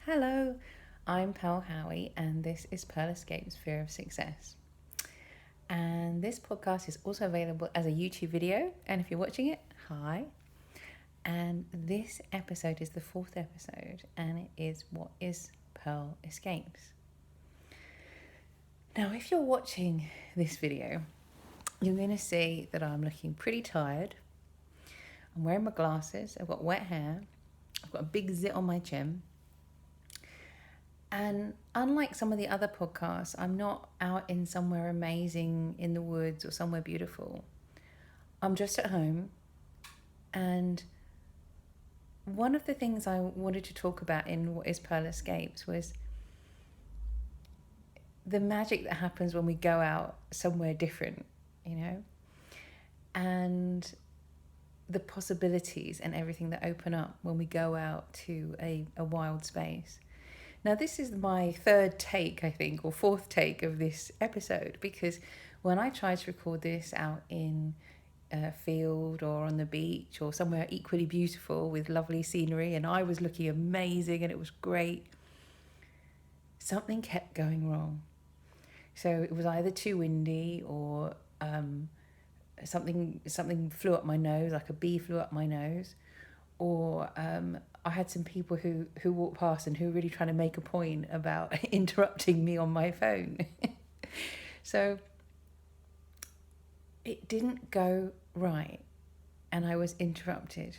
Hello, I'm Pearl Howie, and this is Pearl Escape's Fear of Success. And this podcast is also available as a YouTube video. And if you're watching it, hi. And this episode is the fourth episode, and it is What is Pearl Escapes? Now, if you're watching this video, you're going to see that I'm looking pretty tired. I'm wearing my glasses, I've got wet hair, I've got a big zit on my chin. And unlike some of the other podcasts, I'm not out in somewhere amazing in the woods or somewhere beautiful. I'm just at home. And one of the things I wanted to talk about in What is Pearl Escapes was the magic that happens when we go out somewhere different, and the possibilities and everything that open up when we go out to a wild space. Now, this is my third take, I think, or fourth take of this episode, because when I tried to record this out in a field or on the beach or somewhere equally beautiful with lovely scenery, and I was looking amazing and it was great, something kept going wrong. So it was either too windy or something flew up my nose, like a bee flew up my nose, or I had some people who walked past and who were really trying to make a point about interrupting me on my phone. So it didn't go right and I was interrupted.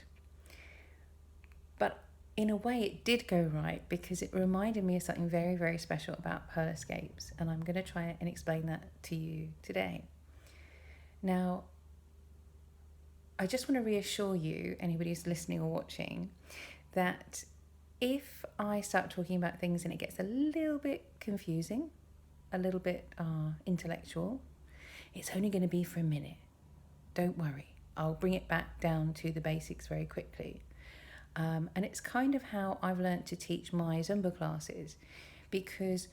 But in a way it did go right, because it reminded me of something very, very special about Pearl Escapes, and I'm going to try and explain that to you today. Now, I just want to reassure you, anybody who's listening or watching, that if I start talking about things and it gets a little bit confusing, a little bit intellectual, it's only going to be for a minute. Don't worry. I'll bring it back down to the basics very quickly. And it's kind of how I've learned to teach my Zumba classes, because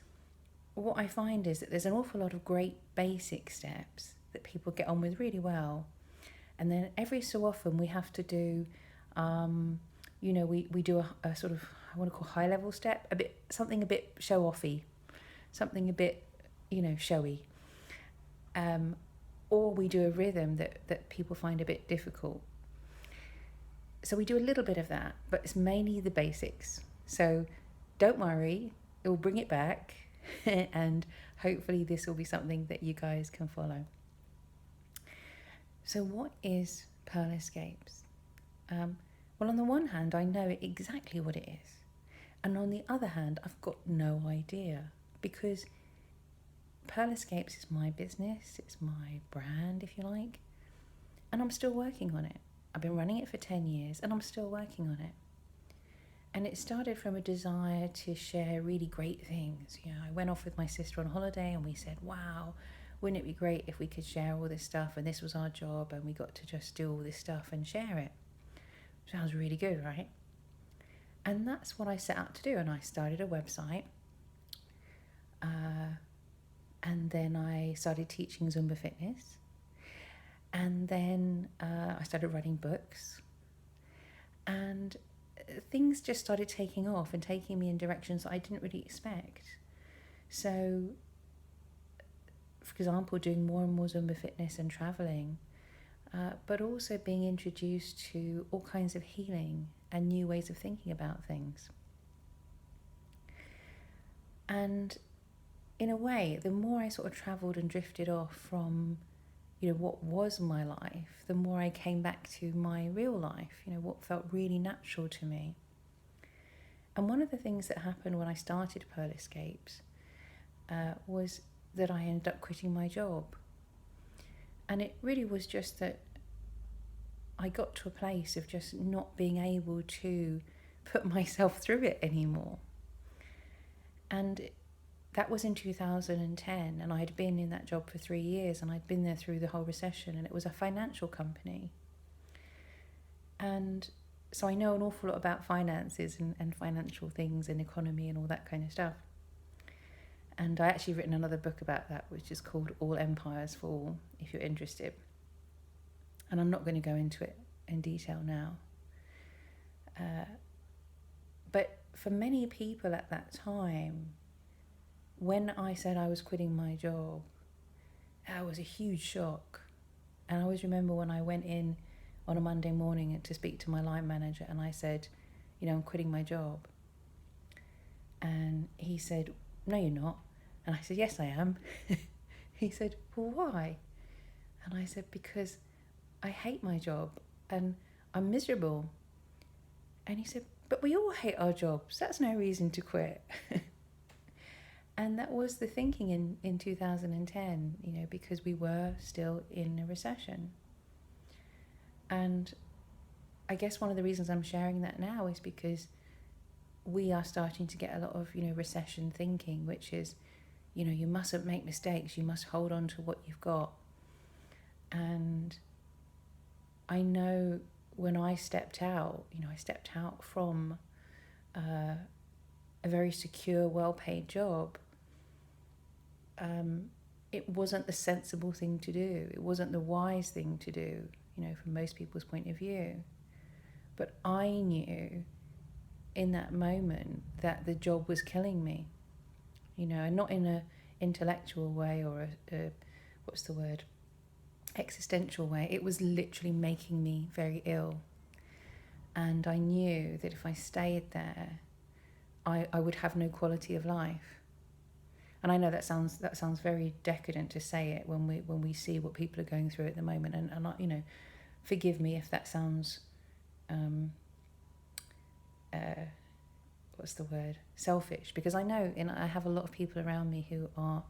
what I find is that there's an awful lot of great basic steps that people get on with really well. And then every so often we have to do, we do a sort of, I want to call high level step, something a bit show offy, something a bit, showy. Or we do a rhythm that people find a bit difficult. So we do a little bit of that, but it's mainly the basics. So don't worry, it will bring it back and hopefully this will be something that you guys can follow. So what is Pearl Escapes? Well, on the one hand, I know exactly what it is. And on the other hand, I've got no idea, because Pearl Escapes is my business, it's my brand, if you like, and I'm still working on it. I've been running it for 10 years and I'm still working on it. And it started from a desire to share really great things. I went off with my sister on holiday and we said, wow, wouldn't it be great if we could share all this stuff, and this was our job and we got to just do all this stuff and share it. Sounds really good, right? And that's what I set out to do, and I started a website, and then I started teaching Zumba fitness, and then I started writing books, and things just started taking off and taking me in directions that I didn't really expect. So, for example, doing more and more Zumba fitness and traveling, but also being introduced to all kinds of healing and new ways of thinking about things. And in a way, the more I sort of travelled and drifted off from, what was my life, the more I came back to my real life, what felt really natural to me. And one of the things that happened when I started Pearl Escapes was that I ended up quitting my job. And it really was just that I got to a place of just not being able to put myself through it anymore. And that was in 2010, and I had been in that job for 3 years, and I'd been there through the whole recession, and it was a financial company. And so I know an awful lot about finances and financial things and economy and all that kind of stuff. And I actually written another book about that, which is called All Empires Fall, if you're interested. And I'm not going to go into it in detail now. But for many people at that time, when I said I was quitting my job, that was a huge shock. And I always remember when I went in on a Monday morning to speak to my line manager and I said, I'm quitting my job. And he said, no, you're not. And I said, yes, I am. He said, well, why? And I said, because I hate my job and I'm miserable. And he said, but we all hate our jobs. That's no reason to quit. And that was the thinking in 2010, because we were still in a recession. And I guess one of the reasons I'm sharing that now is because we are starting to get a lot of, recession thinking, which is, you mustn't make mistakes. You must hold on to what you've got. And I know when I stepped out, I stepped out from a very secure, well-paid job. It wasn't the sensible thing to do. It wasn't the wise thing to do, from most people's point of view. But I knew in that moment that the job was killing me, and not in a intellectual way or a what's the word, existential way. It was literally making me very ill. And I knew that if I stayed there, I would have no quality of life. And I know that sounds very decadent to say it when we see what people are going through at the moment. And I, forgive me if that sounds, what's the word? Selfish. Because I know, I have a lot of people around me who are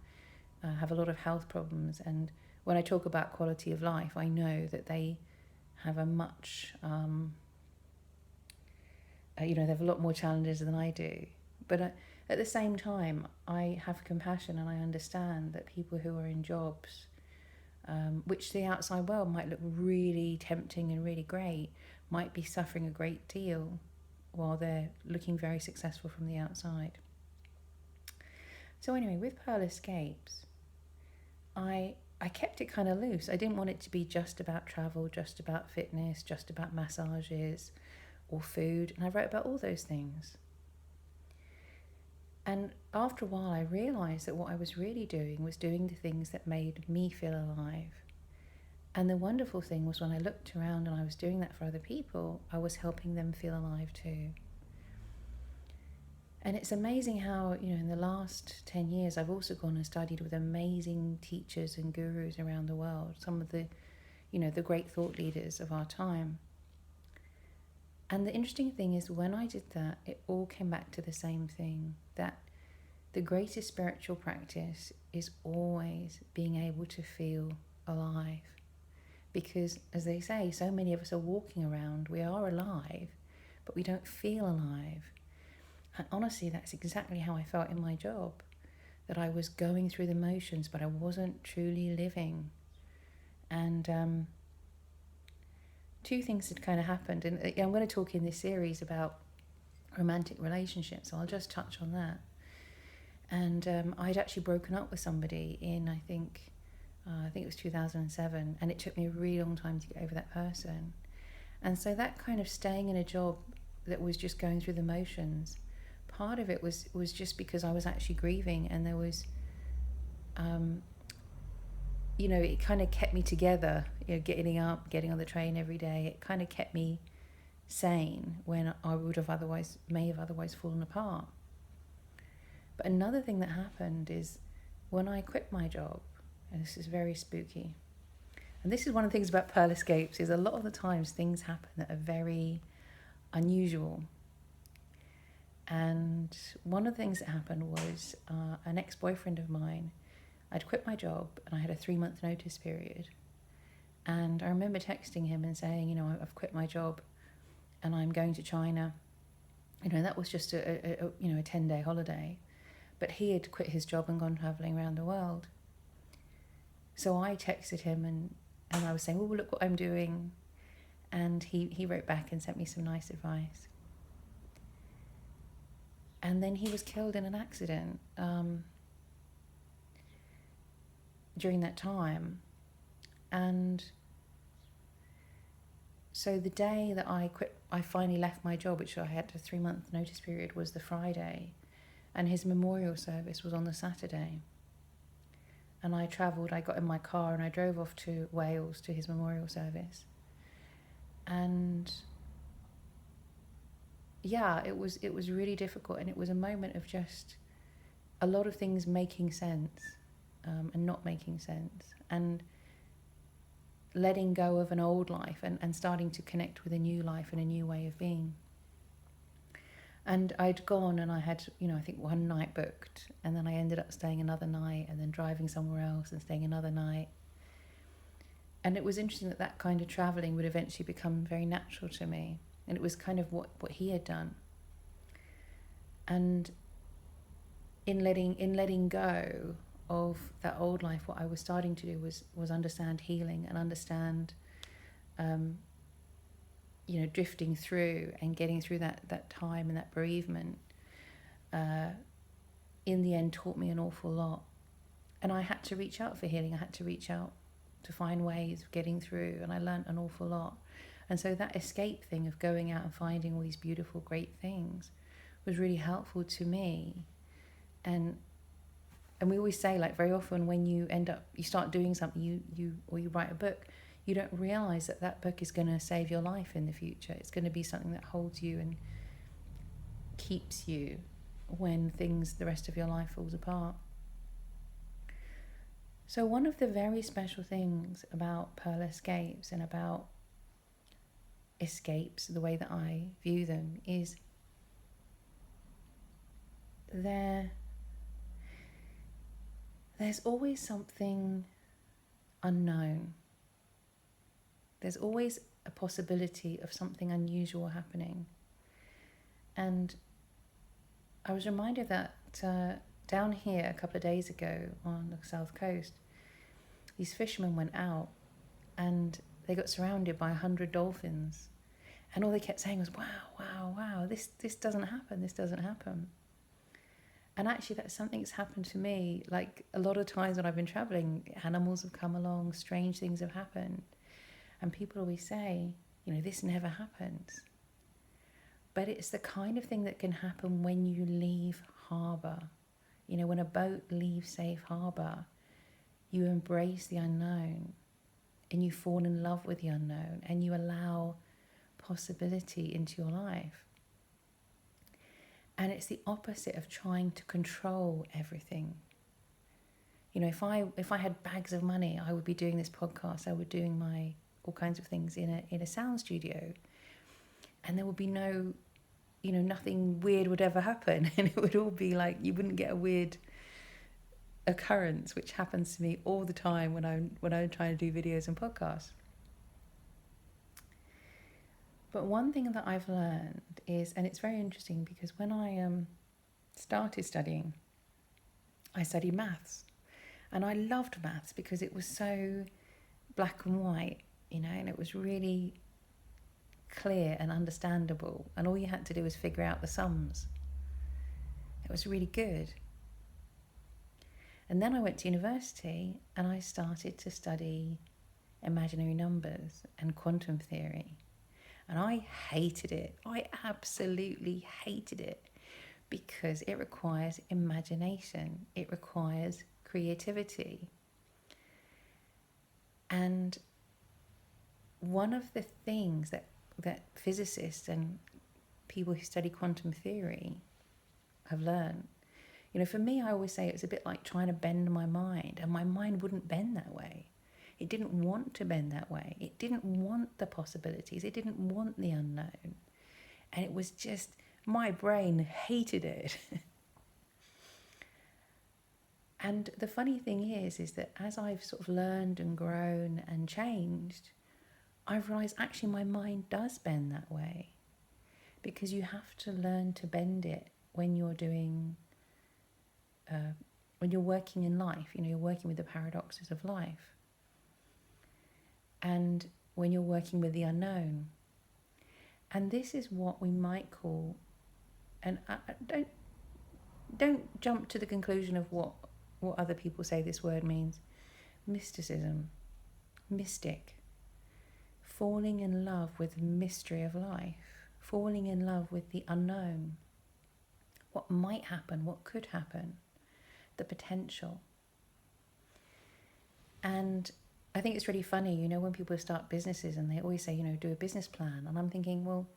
have a lot of health problems. And when I talk about quality of life, I know that they have a much, they have a lot more challenges than I do. But at the same time, I have compassion and I understand that people who are in jobs, which to the outside world might look really tempting and really great, might be suffering a great deal while they're looking very successful from the outside. So anyway, with Pearl Escapes, I kept it kind of loose. I didn't want it to be just about travel, just about fitness, just about massages or food. And I wrote about all those things. And after a while, I realised that what I was really doing was doing the things that made me feel alive. And the wonderful thing was when I looked around and I was doing that for other people, I was helping them feel alive too. And it's amazing how, in the last 10 years, I've also gone and studied with amazing teachers and gurus around the world, some of the, the great thought leaders of our time. And the interesting thing is when I did that, it all came back to the same thing, that the greatest spiritual practice is always being able to feel alive. Because, as they say, so many of us are walking around, we are alive, but we don't feel alive. And honestly, that's exactly how I felt in my job, that I was going through the motions, but I wasn't truly living. And two things had kind of happened, and I'm going to talk in this series about romantic relationships, so I'll just touch on that. And I'd actually broken up with somebody in, I think it was 2007, and it took me a really long time to get over that person. And so that kind of staying in a job that was just going through the motions, part of it was just because I was actually grieving, and there was, it kind of kept me together, getting up, getting on the train every day. It kind of kept me sane when I may have otherwise fallen apart. But another thing that happened is when I quit my job, and this is very spooky, and this is one of the things about Pearl Escapes, is a lot of the times things happen that are very unusual. And one of the things that happened was an ex-boyfriend of mine, I'd quit my job and I had a 3-month notice period. And I remember texting him and saying, I've quit my job and I'm going to China. That was just a 10-day holiday. But he had quit his job and gone travelling around the world. So I texted him and I was saying, well, look what I'm doing. And he wrote back and sent me some nice advice. And then he was killed in an accident during that time. And so the day that I quit I finally left my job, which I had a 3-month notice period, was the Friday, and his memorial service was on the Saturday. And I travelled, I got in my car and I drove off to Wales to his memorial service. And yeah, it was really difficult, and it was a moment of just a lot of things making sense and not making sense, and letting go of an old life and starting to connect with a new life and a new way of being. And I'd gone and I had, I think one night booked, and then I ended up staying another night and then driving somewhere else and staying another night. And it was interesting that kind of travelling would eventually become very natural to me. And it was kind of what he had done. And in letting go of that old life, what I was starting to do was understand healing and understand drifting through and getting through that time and that bereavement, in the end taught me an awful lot. And I had to reach out for healing. I had to reach out to find ways of getting through, and I learnt an awful lot. And so that escape thing of going out and finding all these beautiful, great things was really helpful to me. And we always say, like, very often when you start doing something, you write a book, you don't realize that book is going to save your life in the future. It's going to be something that holds you and keeps you when the rest of your life falls apart. So one of the very special things about Pearl Escapes and about escapes, the way that I view them, is there's always something unknown. There's always a possibility of something unusual happening. And I was reminded that down here a couple of days ago on the south coast, these fishermen went out and they got surrounded by 100 dolphins. And all they kept saying was, wow, wow, wow, this doesn't happen, this doesn't happen. And actually that's something that's happened to me. Like, a lot of times when I've been traveling, animals have come along, strange things have happened. And people always say, this never happens. But it's the kind of thing that can happen when you leave harbour. When a boat leaves safe harbour, you embrace the unknown and you fall in love with the unknown and you allow possibility into your life. And it's the opposite of trying to control everything. If I had bags of money, I would be doing this podcast. I would be doing all kinds of things in a sound studio, and there would be no, nothing weird would ever happen, and it would all be like, you wouldn't get a weird occurrence, which happens to me all the time when I'm trying to do videos and podcasts. But one thing that I've learned is, and it's very interesting because when I started studying, I studied maths, and I loved maths because it was so black and white, and it was really clear and understandable, and all you had to do was figure out the sums. It was really good. And then I went to university and I started to study imaginary numbers and quantum theory. And I hated it. I absolutely hated it because it requires imagination. It requires creativity. And one of the things that physicists and people who study quantum theory have learned, for me, I always say it's a bit like trying to bend my mind, and my mind wouldn't bend that way. It didn't want to bend that way. It didn't want the possibilities. It didn't want the unknown. And it was just, my brain hated it. And the funny thing is that as I've sort of learned and grown and changed, I've realised actually my mind does bend that way, because you have to learn to bend it when you're doing, when you're working in life, you're working with the paradoxes of life. And when you're working with the unknown. And this is what we might call, and don't jump to the conclusion of what other people say this word means. Mysticism, mystic, falling in love with the mystery of life. falling in love with the unknown, what might happen, what could happen, the potential. And I think it's really funny, you know, when people start businesses and they always say, you know, do a business plan. And I'm thinking, well,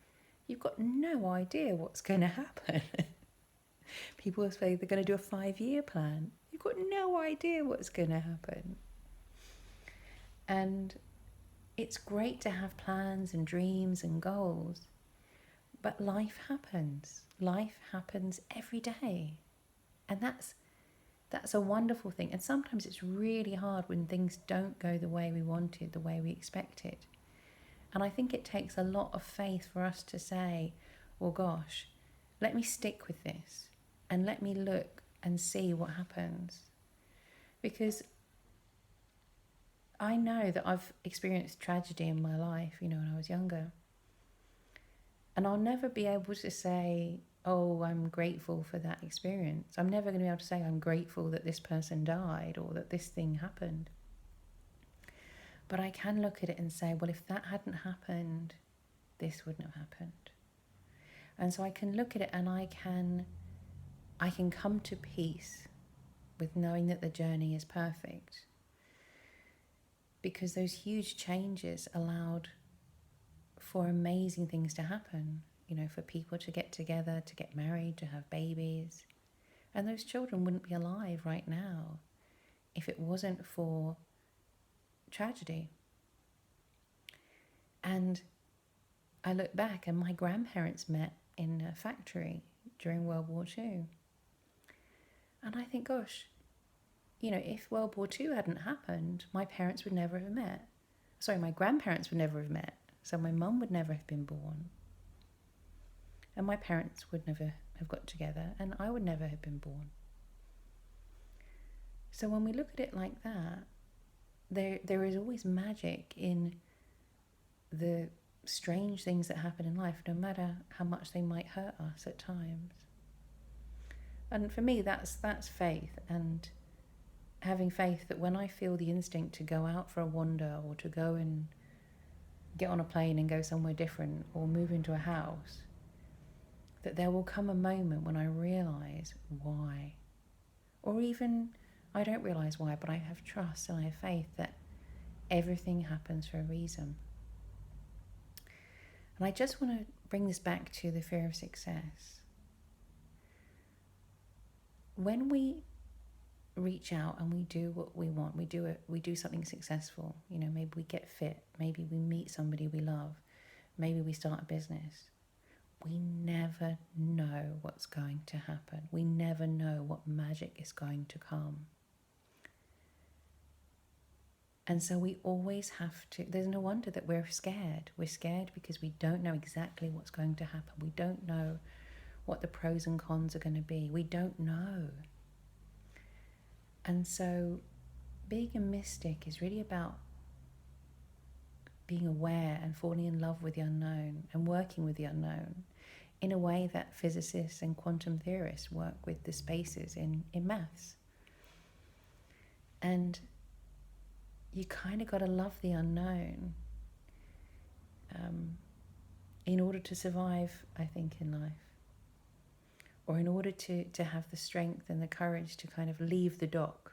you've got no idea what's going to happen. People say they're going to do a 5-year plan. You've got no idea what's going to happen. And it's great to have plans and dreams and goals, but life happens. Life happens every day. And that's a wonderful thing. And sometimes it's really hard when things don't go the way we wanted, the way we expected. And I think it takes a lot of faith for us to say, well, gosh, let me stick with this and let me look and see what happens. Because I know that I've experienced tragedy in my life, you know, when I was younger. And I'll never be able to say, oh, I'm grateful for that experience. I'm never going to be able to say I'm grateful that this person died or that this thing happened. But I can look at it and say, well, if that hadn't happened, this wouldn't have happened. And so I can look at it and I can come to peace with knowing that the journey is perfect. Because those huge changes allowed for amazing things to happen, you know, for people to get together, to get married, to have babies. And those children wouldn't be alive right now if it wasn't for tragedy. And I look back and my grandparents met in a factory during World War II. And I think, gosh, you know, if World War II hadn't happened, my parents would never have met. Sorry, my grandparents would never have met. So my mum would never have been born. And my parents would never have got together, and I would never have been born. So when we look at it like that, there is always magic in the strange things that happen in life, no matter how much they might hurt us at times. And for me, that's faith, and having faith that when I feel the instinct to go out for a wander or to go and get on a plane and go somewhere different or move into a house, that there will come a moment when I realise why. Or even I don't realise why, but I have trust and I have faith that everything happens for a reason. And I just want to bring this back to the fear of success. When we reach out and we do what we want, we do something successful, you know, maybe we get fit, maybe we meet somebody we love, maybe we start a business, we never know what's going to happen. We never know what magic is going to come. And so we always have to, there's no wonder that we're scared. We're scared because we don't know exactly what's going to happen. We don't know what the pros and cons are going to be. We don't know. And so being a mystic is really about being aware and falling in love with the unknown and working with the unknown in a way that physicists and quantum theorists work with the spaces in maths. And you kind of got to love the unknown in order to survive, I think, in life. Or in order to have the strength and the courage to kind of leave the dock.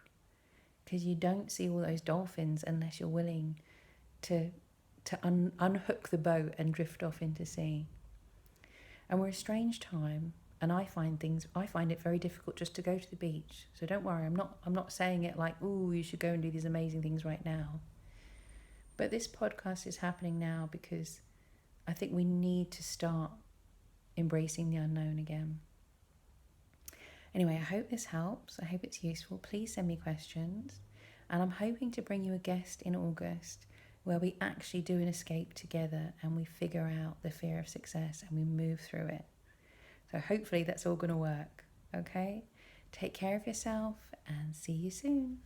Because you don't see all those dolphins unless you're willing to unhook the boat and drift off into sea. And we're a strange time, and I find it very difficult just to go to the beach. So don't worry, I'm not saying it like, ooh, you should go and do these amazing things right now. But this podcast is happening now because I think we need to start embracing the unknown again. Anyway, I hope this helps. I hope it's useful. Please send me questions. And I'm hoping to bring you a guest in August where we actually do an escape together and we figure out the fear of success and we move through it. So hopefully that's all going to work. Okay? Take care of yourself and see you soon.